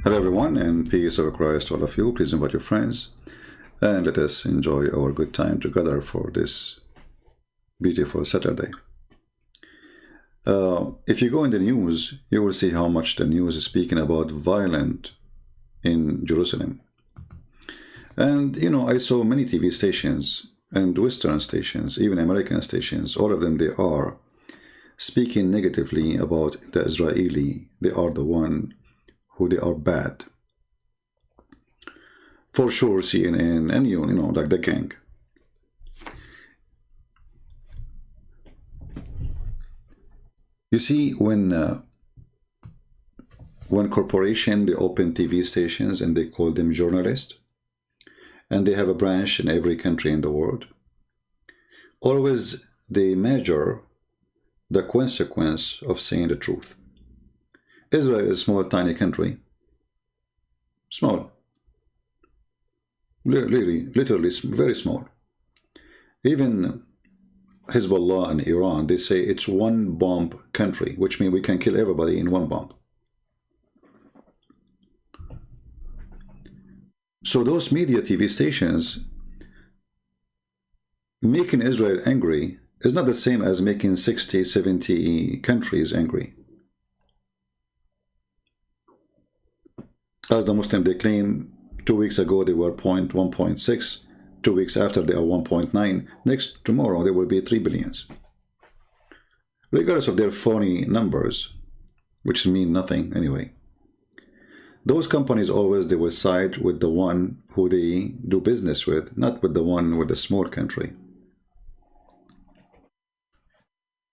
Hello everyone, and peace of Christ to all of you. Please invite your friends and let us enjoy our good time together for this beautiful Saturday. If you go in the news, you will see how much the news is speaking about violence in Jerusalem. And you know, I saw many TV stations and Western stations, even American stations, all of them, they are speaking negatively about the Israeli. They are the one who they are bad. For sure, CNN and you know, like the gang. You see, when corporation, they open TV stations and they call them journalists, and they have a branch in every country in the world, always they measure the consequence of saying the truth. Israel is a small, tiny country. Small. Literally, very small. Even Hezbollah and Iran, they say it's one bomb country, which means we can kill everybody in one bomb. So those media TV stations making Israel angry is not the same as making 60, 70 countries angry. As the Muslim, they claim 2 weeks ago they were 1.6, 2 weeks after they are 1.9, next tomorrow they will be 3 billions. Regardless of their phony numbers, which mean nothing anyway. Those companies always, they will side with the one who they do business with, not with the one with the small country.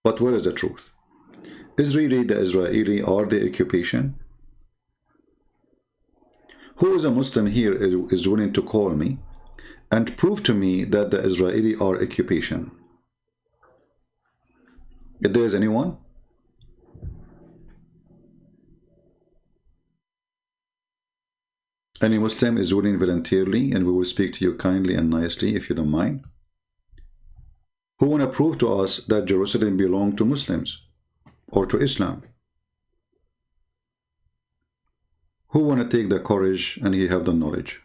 But where is the truth? Is really the Israeli or the occupation? Who is a Muslim here is willing to call me and prove to me that the Israeli are occupation? If there is anyone? Any Muslim is willing voluntarily, and we will speak to you kindly and nicely if you don't mind. Who want to prove to us that Jerusalem belongs to Muslims or to Islam? Who want to take the courage and he have the knowledge?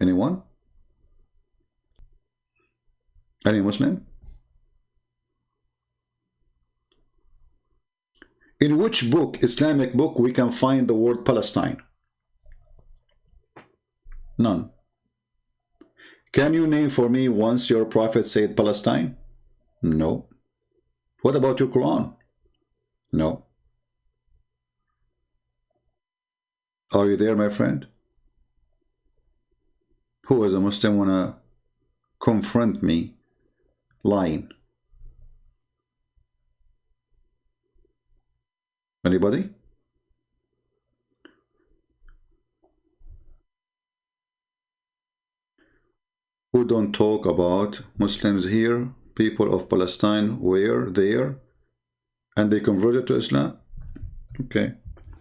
Anyone? Any Muslim? In which book, Islamic book, we can find the word Palestine? None. Can you name for me once your prophet said Palestine? No. What about your Quran? No. Are you there, my friend? Who as a Muslim wanna confront me lying? Anybody? Who don't talk about Muslims here? People of Palestine were there and they converted to Islam? Okay.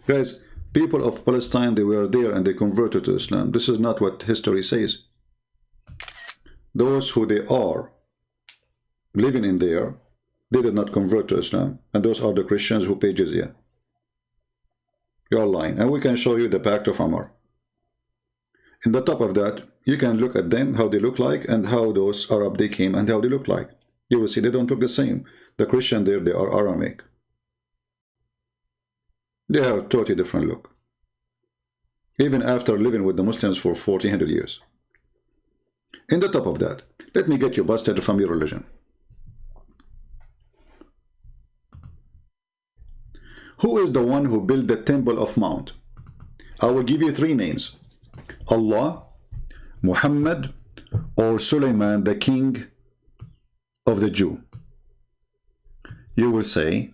Guys, people of Palestine, they were there and they converted to Islam. This is not what history says. Those who they are living in there, they did not convert to Islam. And those are the Christians who pay jizya. You are lying. And we can show you the Pact of Amr. In the top of that, you can look at them, how they look like, and how those Arab they came and how they look like. You will see they don't look the same. The Christian there, they are Aramaic. They have a totally different look. Even after living with the Muslims for 1400 years. In the top of that, let me get you busted from your religion. Who is the one who built the Temple of Mount? I will give you 3 names. Allah, Muhammad, or Suleiman, the king of the Jew. You will say,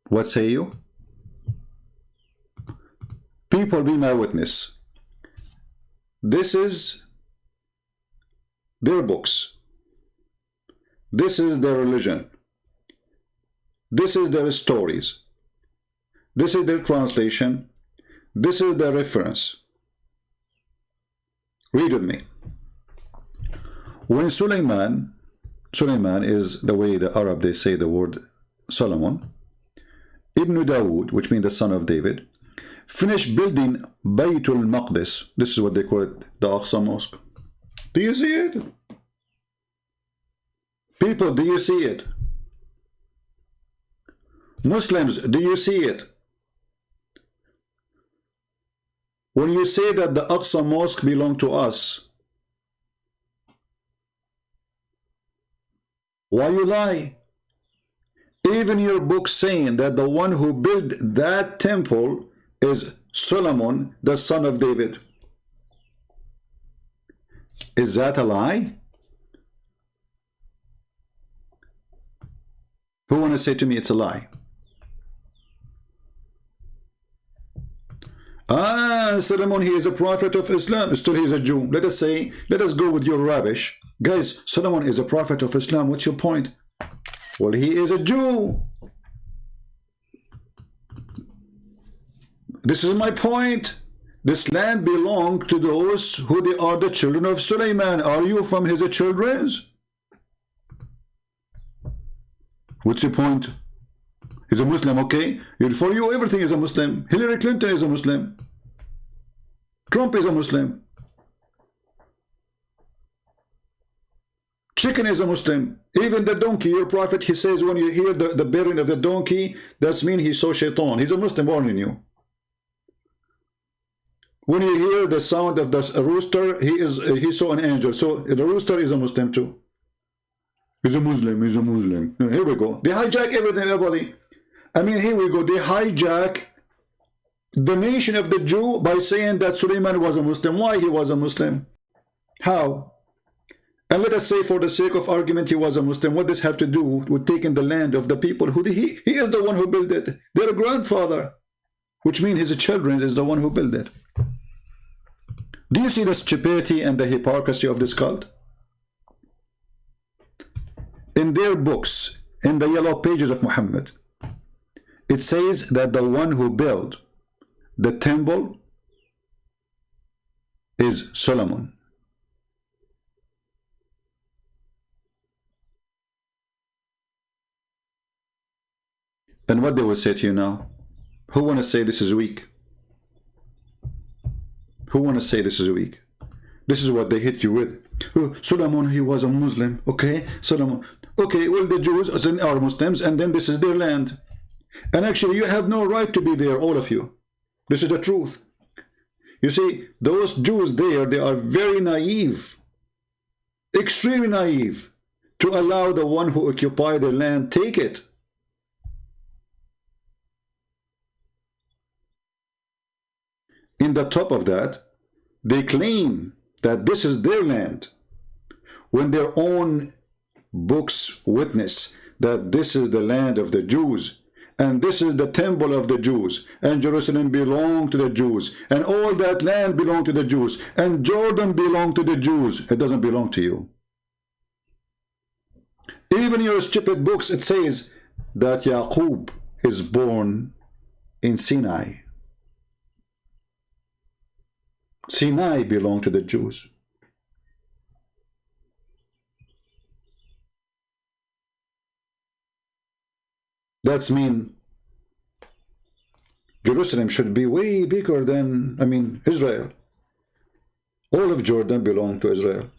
what say you? People, be my witness. This is their books. This is their religion. This is their stories. This is their translation. This is their reference. Read with me. When Suleiman Suleiman is the way the Arab they say the word Solomon. Ibn Dawood, which means the son of David, finished building Baytul Maqdis. This is what they call it, the Aqsa Mosque. Do you see it? People, do you see it? Muslims, do you see it? When you say that the Aqsa Mosque belongs to us, why you lie? Even your book saying that the one who built that temple is Solomon, the son of David. Is that a lie? Who want to say to me it's a lie? Solomon, he is a prophet of Islam. Still, he is a Jew. Let us go with your rubbish. Guys, Solomon is a prophet of Islam. What's your point? Well, he is a Jew. This is my point. This land belongs to those who they are the children of Suleiman. Are you from his children? What's your point? He's a Muslim, okay? For you, everything is a Muslim. Hillary Clinton is a Muslim. Trump is a Muslim. Chicken is a Muslim. Even the donkey, your prophet, he says when you hear the bearing of the donkey, that means he saw shaitan. He's a Muslim warning you. When you hear the sound of the rooster, he saw an angel. So the rooster is a Muslim too. He's a Muslim, he's a Muslim. Here we go. They hijack everything, everybody. I mean, here we go. They hijack the nation of the Jew by saying that Suleiman was a Muslim. Why he was a Muslim? How? And let us say for the sake of argument he was a Muslim. What does this have to do with taking the land of the people who he is the one who built it? Their grandfather, which means his children is the one who built it. Do you see the stupidity and the hypocrisy of this cult? In their books, in the yellow pages of Muhammad, it says that the one who built the temple is Solomon. And what they will say to you now? Who want to say this is weak? Who want to say this is weak? This is what they hit you with. Oh, Solomon, he was a Muslim. Okay, Solomon. Okay, well, the Jews are Muslims, and then this is their land. And actually, you have no right to be there, all of you. This is the truth. You see, those Jews there, they are very naive, extremely naive, to allow the one who occupied their land take it. In the top of that, they claim that this is their land, when their own books witness that this is the land of the Jews, and this is the temple of the Jews, and Jerusalem belonged to the Jews, and all that land belonged to the Jews, and Jordan belonged to the Jews. It doesn't belong to you. Even your stupid books, it says that Yaqub is born in Sinai. Sinai belonged to the Jews. That's mean Jerusalem should be way bigger than, Israel. All of Jordan belonged to Israel.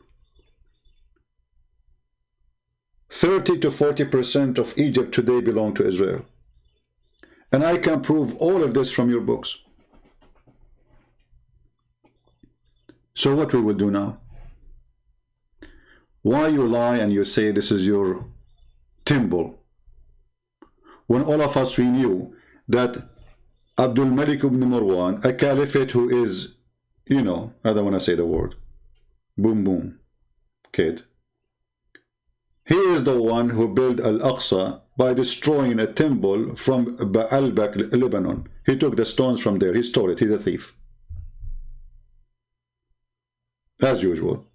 30 to 40% of Egypt today belong to Israel. And I can prove all of this from your books. So what we will do now? Why you lie and you say this is your temple, when all of us we knew that Abdul Malik ibn Marwan, a caliphate who is, I don't want to say the word, boom boom, kid. He is the one who built Al-Aqsa by destroying a temple from Baalbek, Lebanon. He took the stones from there. He stole it. He's a thief. As usual.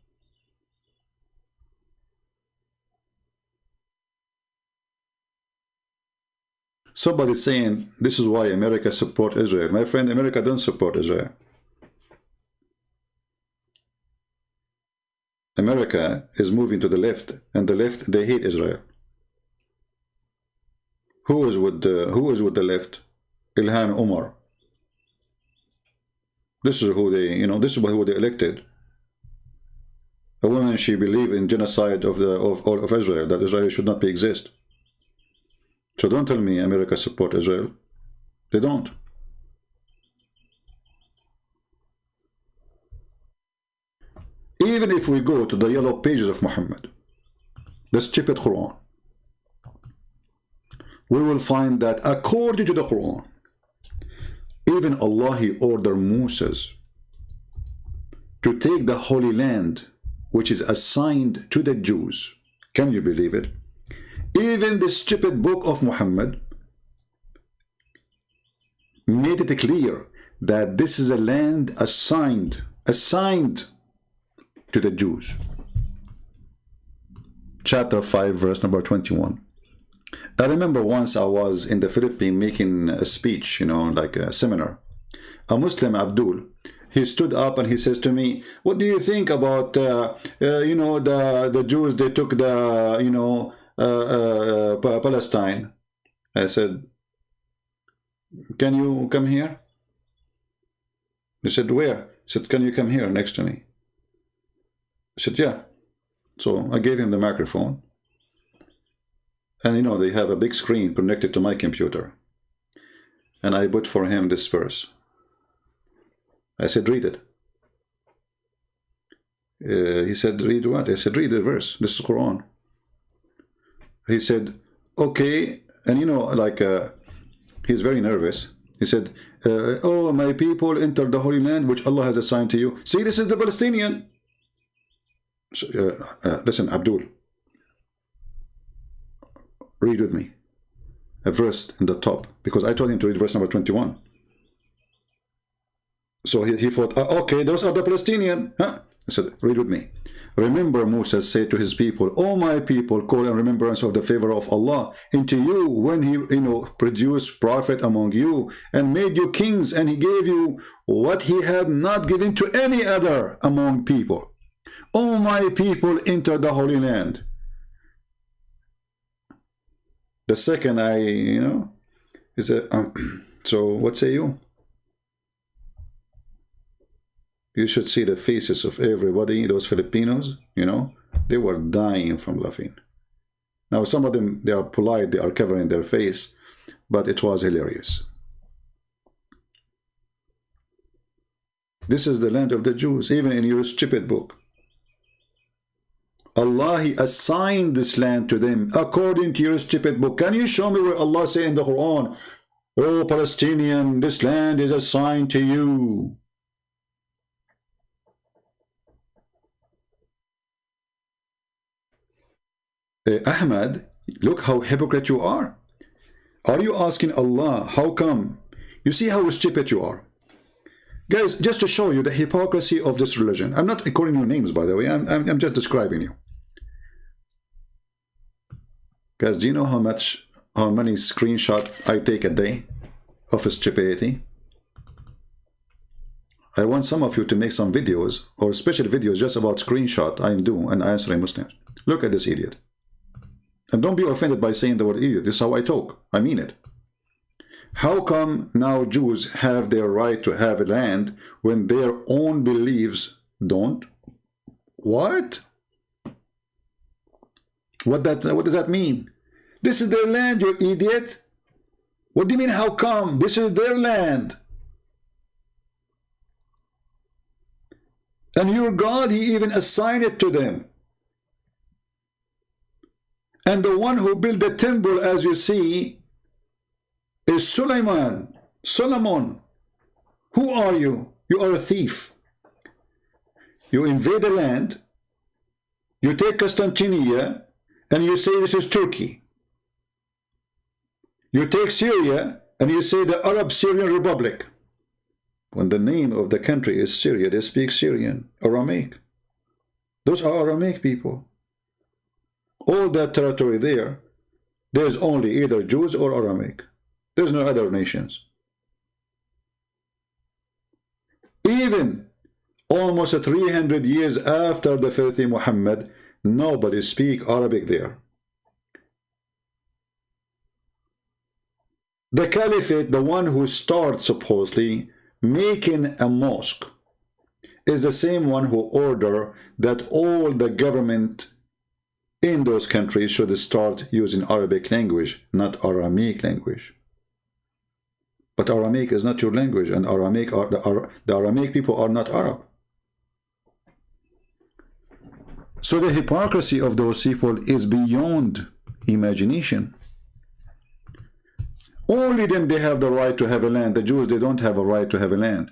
Somebody saying this is why America support Israel. My friend, America doesn't support Israel. America is moving to the left, and the left, they hate Israel. Who is with the left? Ilhan Omar. This is who they, this is who they elected. A woman, she believed in genocide of Israel, that Israel should not exist. So don't tell me America support Israel. They don't. Even if we go to the yellow pages of Muhammad, the stupid Quran, we will find that according to the Quran, even Allah, He ordered Moses to take the Holy Land, which is assigned to the Jews. Can you believe it? Even the stupid book of Muhammad made it clear that this is a land assigned to the Jews. Chapter 5, verse number 21. I remember once I was in the Philippines making a speech, like a seminar. A Muslim, Abdul, he stood up and he says to me, what do you think about, the Jews, they took the, Palestine? I said, can you come here? He said, where? I said, can you come here next to me? I said, yeah. So I gave him the microphone. And they have a big screen connected to my computer. And I put for him this verse. I said, read it. He said, read what? I said, read the verse. This is Quran. He said, okay. And he's very nervous. He said, oh, my people entered the Holy Land, which Allah has assigned to you. See, this is the Palestinian. So, listen, Abdul. Read with me a verse in the top, because I told him to read verse number 21. So he thought, okay, those are the Palestinian. Huh? I said, read with me. Remember, Moses said to his people, O my people, call in remembrance of the favor of Allah into you when He, produced prophet among you and made you kings, and He gave you what He had not given to any other among people. O my people, enter the Holy Land. The second is so what say you? You should see the faces of everybody, those Filipinos, they were dying from laughing. Now, some of them, they are polite, they are covering their face, but it was hilarious. This is the land of the Jews, even in your stupid book. Allah, He assigned this land to them according to your stupid book. Can you show me where Allah say in the Quran, oh Palestinian, this land is assigned to you? Ahmad, look how hypocrite you are. Are you asking Allah, how come? You see how stupid you are. Guys, just to show you the hypocrisy of this religion. I'm not calling you names, by the way. I'm just describing you. Guys, do you know how many screenshots I take a day of stupidity? I want some of you to make some videos, or special videos just about screenshot I do and answering Muslims. Look at this idiot. And don't be offended by saying the word idiot. This is how I talk. I mean it. How come now Jews have their right to have a land when their own beliefs don't? What? What does that mean? This is their land, you idiot. What do you mean, how come? This is their land. And your God, He even assigned it to them. And the one who built the temple, as you see, is Solomon. Who are you? You are a thief. You invade the land, you take Constantinople, and you say this is Turkey. You take Syria, and you say the Arab Syrian Republic. When the name of the country is Syria, they speak Syrian, Aramaic. Those are Aramaic people. All that territory there, there's only either Jews or Aramaic. There's no other nations. Even Almost 300 years after the filthy Muhammad, nobody speak Arabic there. The caliphate, the one who starts supposedly making a mosque, is the same one who order that all the government in those countries should start using Arabic language, not Aramaic language. But Aramaic is not your language, and Aramaic the Aramaic people are not Arab. So the hypocrisy of those people is beyond imagination. Only them they have the right to have a land. The Jews, they don't have a right to have a land.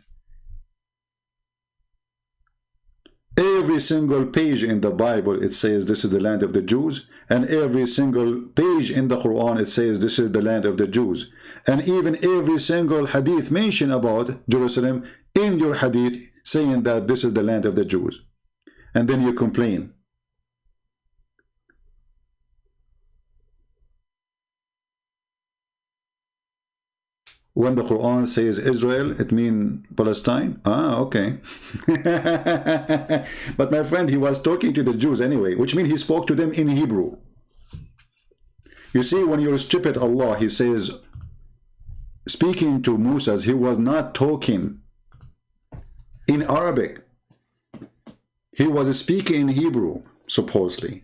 Every single page in the Bible, it says this is the land of the Jews. And every single page in the Quran, it says this is the land of the Jews. And even every single hadith mention about Jerusalem in your hadith saying that this is the land of the Jews. And then you complain. When the Quran says Israel, it means Palestine? Ah, okay. But my friend, he was talking to the Jews anyway, which means he spoke to them in Hebrew. You see, when you're stupid Allah, he says, speaking to Moses, he was not talking in Arabic. He was speaking in Hebrew, supposedly.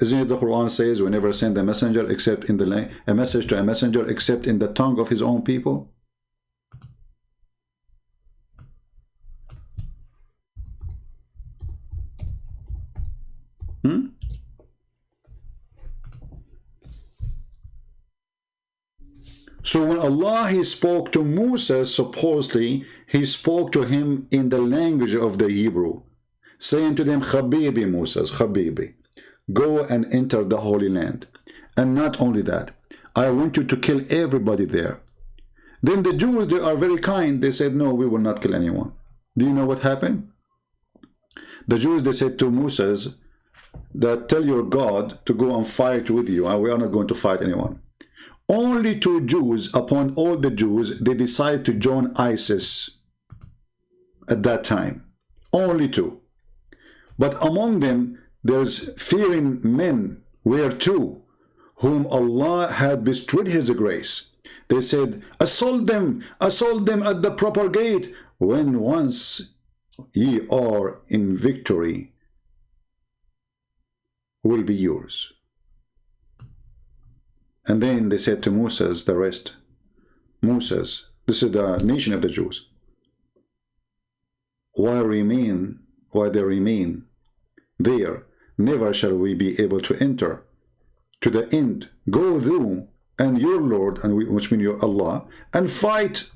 Isn't it the Quran says we never send a messenger except in the a message to a messenger except in the tongue of his own people? So when Allah he spoke to Moses, supposedly he spoke to him in the language of the Hebrew, saying to them, Habibi Moses, Habibi, go and enter the Holy Land. And not only that, I want you to kill everybody there. Then the Jews, they are very kind. They said, no, we will not kill anyone. Do you know what happened? The Jews, they said to Moses, that tell your God to go and fight with you, and we are not going to fight anyone. Only 2 Jews, upon all the Jews, they decided to join ISIS at that time. Only 2. But among them, there's fearing men were 2, whom Allah had bestowed his grace. They said, assault them at the proper gate, when once ye are in victory, will be yours. And then they said to Moses, the rest, Moses, this is the nation of the Jews, why they remain there, never shall we be able to enter to the end. Go thou and your Lord, and which means your Allah, and fight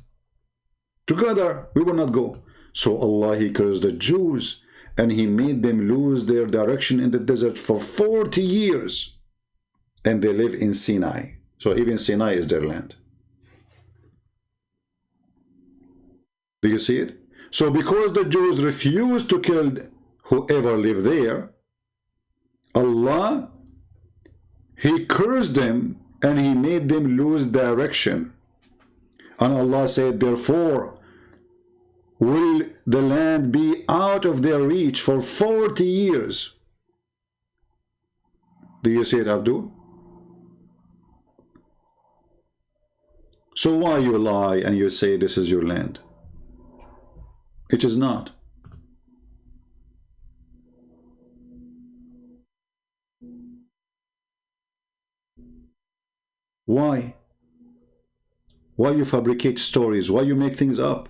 together. We will not go. So Allah, he cursed the Jews, and he made them lose their direction in the desert for 40 years. And they live in Sinai. So even Sinai is their land. Do you see it? So because the Jews refused to kill whoever lived there, Allah, he cursed them and he made them lose direction. And Allah said, therefore, will the land be out of their reach for 40 years. Do you see it, Abdul? So why you lie and you say this is your land? It is not. Why? Why you fabricate stories? Why you make things up?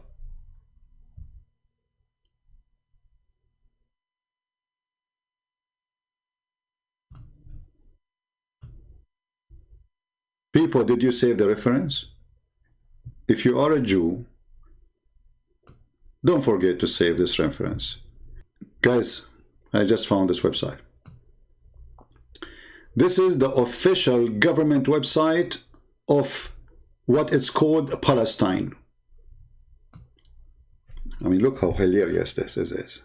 People, did you save the reference? If you are a Jew, don't forget to save this reference. Guys, I just found this website. This is the official government website of what it's called Palestine. I mean, look how hilarious this is.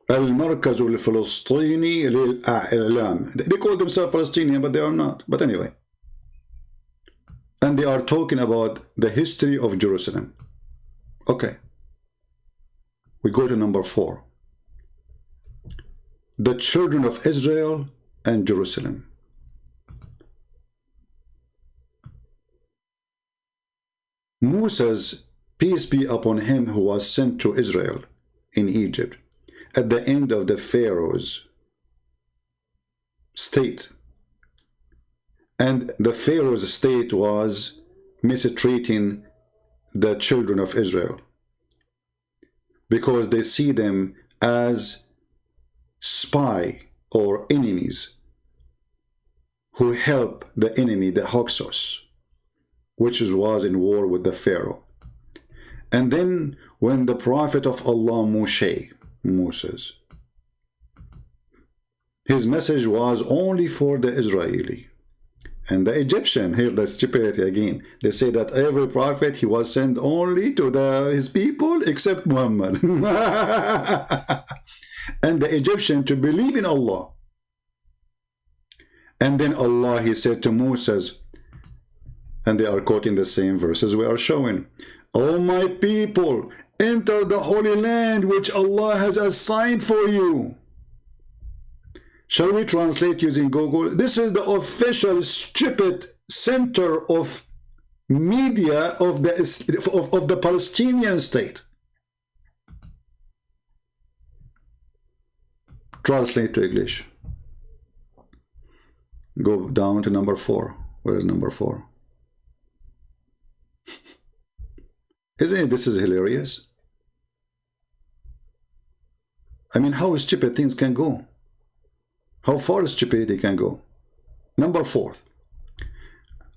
المركز الفلسطيني للإعلام. They call themselves Palestinian, but they are not. But anyway. And they are talking about the history of Jerusalem. Okay. We go to number 4. The children of Israel and Jerusalem. Moses, peace be upon him, who was sent to Israel in Egypt at the end of the Pharaoh's state. And the Pharaoh's state was mistreating the children of Israel because they see them as spy or enemies who help the enemy, the Hyksos, which was in war with the Pharaoh. And then when the prophet of Allah, Moses, his message was only for the Israeli. And the Egyptian, here the stupidity again, they say that every prophet, he was sent only to his people except Muhammad. And the Egyptian to believe in Allah. And then Allah, he said to Moses, and they are quoting the same verses we are showing, "O my people, enter the Holy Land which Allah has assigned for you." Shall we translate using Google? This is the official stupid center of media of the Palestinian state. Translate to English. Go down to number 4. Where is number 4? Isn't it? This is hilarious. I mean, how stupid things can go. How far stupidity can go. Number 4.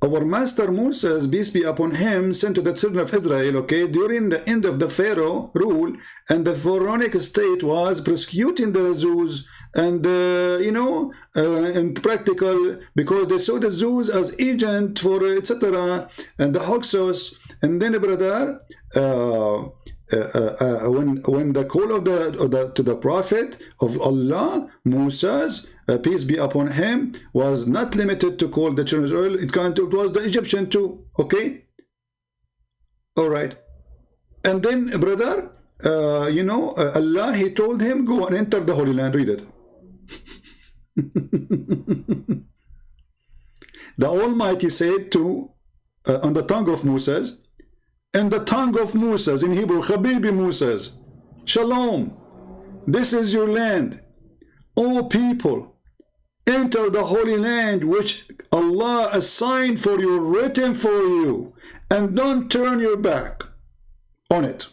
Our master Moses, peace be upon him, sent to the children of Israel, okay, during the end of the Pharaoh rule, and the Pharaonic state was persecuting the Jews, and and practical, because they saw the Jews as agent for etc. and the Hyksos. And then, brother, when the call of to the prophet of Allah, Moses, peace be upon him, was not limited to call the children of Israel. It was the Egyptian too. Okay, all right. And then, brother, Allah, he told him, go and enter the Holy Land. Read it. The Almighty said to on the tongue of Moses, in the tongue of Moses, in Hebrew, Habibi Moses, Shalom, this is your land. O people, enter the Holy Land which Allah assigned for you, written for you, and don't turn your back on it.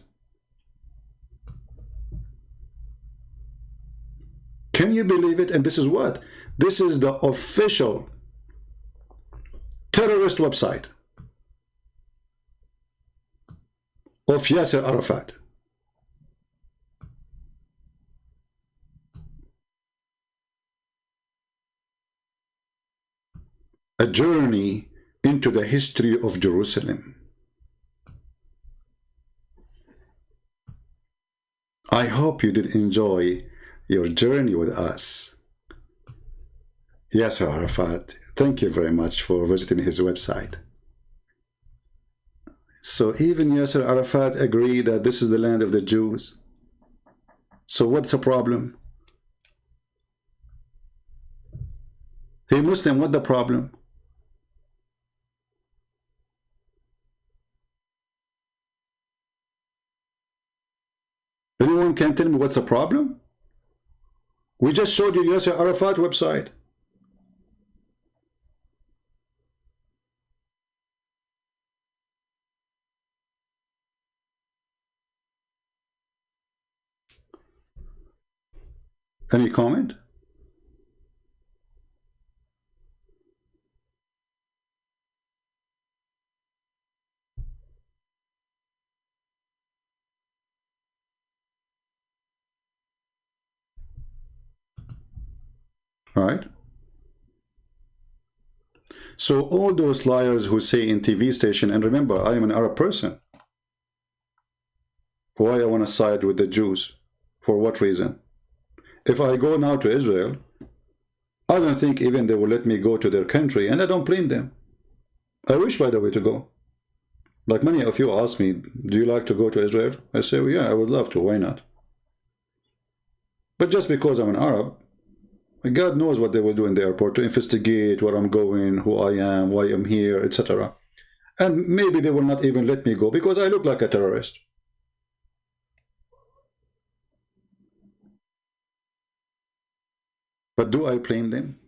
Can you believe it? And this is what? This is the official terrorist website of Yasser Arafat. A journey into the history of Jerusalem. I hope you did enjoy your journey with us. Yasser Arafat, thank you very much for visiting his website. So even Yasser Arafat agreed that this is the land of the Jews. So what's the problem? Hey Muslim, what the problem? Anyone can tell me what's the problem? We just showed you Yasser Arafat website. Any comment? Right? So all those liars who say in TV station, and remember, I am an Arab person. Why I want to side with the Jews? For what reason? If I go now to Israel, I don't think even they will let me go to their country, and I don't blame them. I wish, by the way, to go. Like many of you ask me, do you like to go to Israel? I say, well, yeah, I would love to. Why not? But just because I'm an Arab, God knows what they will do in the airport to investigate where I'm going, who I am, why I'm here, etc. And maybe they will not even let me go because I look like a terrorist. But do I blame them?